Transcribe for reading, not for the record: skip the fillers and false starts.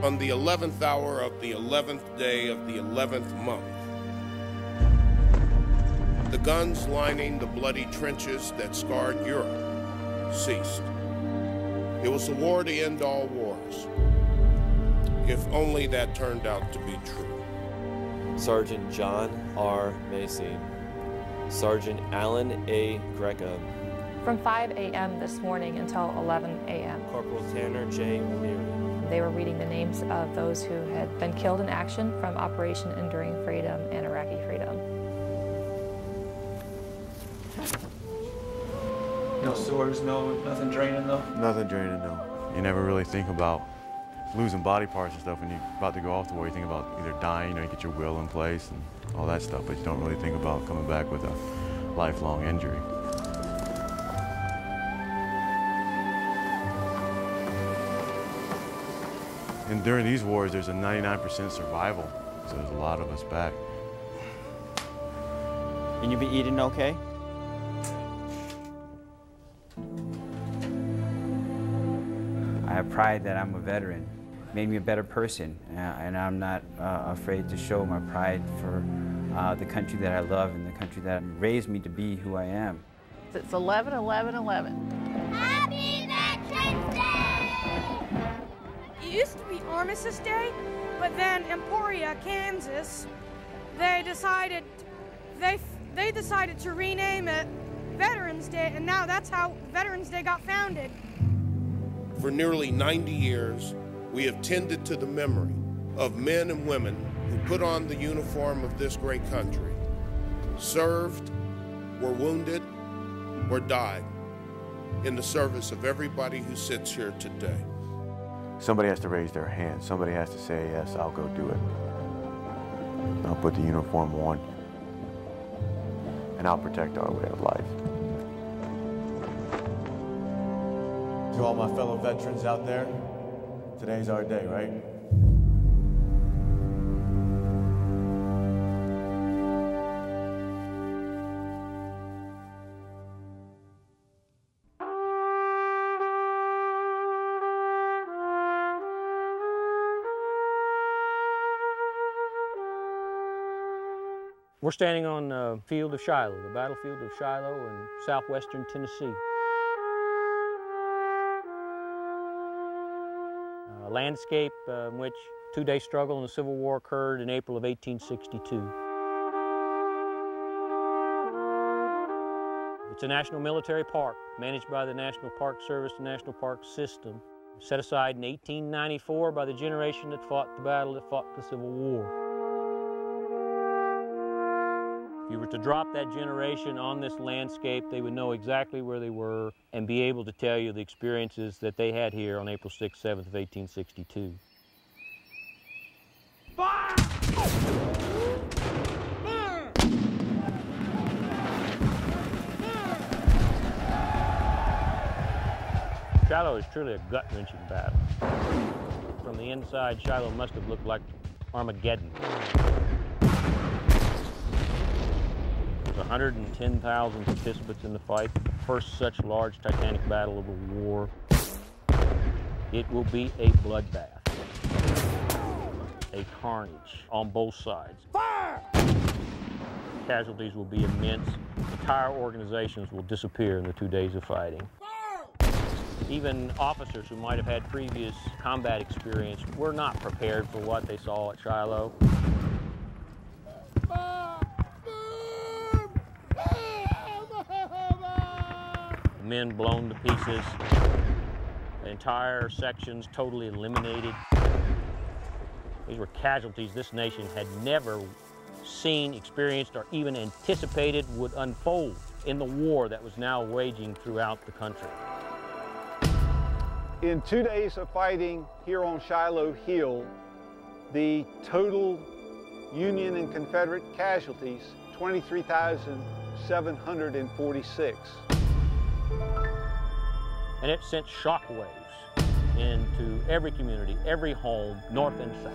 On the 11th hour of the 11th day of the 11th month, the guns lining the bloody trenches that scarred Europe ceased. It was a war to end all wars, if only that turned out to be true. Sergeant John R. Macy, Sergeant Alan A. Greco. From 5 a.m. this morning until 11 a.m. Corporal Tanner J. O'Leary. They were reading the names of those who had been killed in action from Operation Enduring Freedom and Iraqi Freedom. No sores, nothing draining though? Nothing draining, no. You never really think about losing body parts and stuff when you're about to go off the war. You think about either dying, you get your will in place and all that stuff, but you don't really think about coming back with a lifelong injury. And during these wars, there's a 99% survival, so there's a lot of us back. And you be eating okay? I have pride that I'm a veteran. It made me a better person, and I'm not afraid to show my pride for the country that I love and the country that raised me to be who I am. It's 11/11/11. Happy Veterans Day! It used to be Armistice Day, but then Emporia, Kansas, they decided to rename it Veterans Day, and now that's how Veterans Day got founded. For nearly 90 years, we have tended to the memory of men and women who put on the uniform of this great country, served, were wounded, or died in the service of everybody who sits here today. Somebody has to raise their hand. Somebody has to say, yes, I'll go do it. I'll put the uniform on, and I'll protect our way of life. To all my fellow veterans out there, today's our day, right? We're standing on the field of Shiloh, the battlefield of Shiloh in southwestern Tennessee. A landscape in which two-day struggle in the Civil War occurred in April of 1862. It's a national military park managed by the National Park Service and National Park System, set aside in 1894 by the generation that fought the battle, that fought the Civil War. If you were to drop that generation on this landscape, they would know exactly where they were and be able to tell you the experiences that they had here on April 6th, 7th of 1862. Fire! Shiloh is truly a gut-wrenching battle. From the inside, Shiloh must have looked like Armageddon. 110,000 participants in the fight, the first such large titanic battle of the war. It will be a bloodbath, a carnage on both sides. Fire! Casualties will be immense. Entire organizations will disappear in the 2 days of fighting. Fire! Even officers who might have had previous combat experience were not prepared for what they saw at Shiloh. Men blown to pieces, entire sections totally eliminated. These were casualties this nation had never seen, experienced, or even anticipated would unfold in the war that was now waging throughout the country. In 2 days of fighting here on Shiloh Hill, the total Union and Confederate casualties, 23,746. And it sent shockwaves into every community, every home, north and south.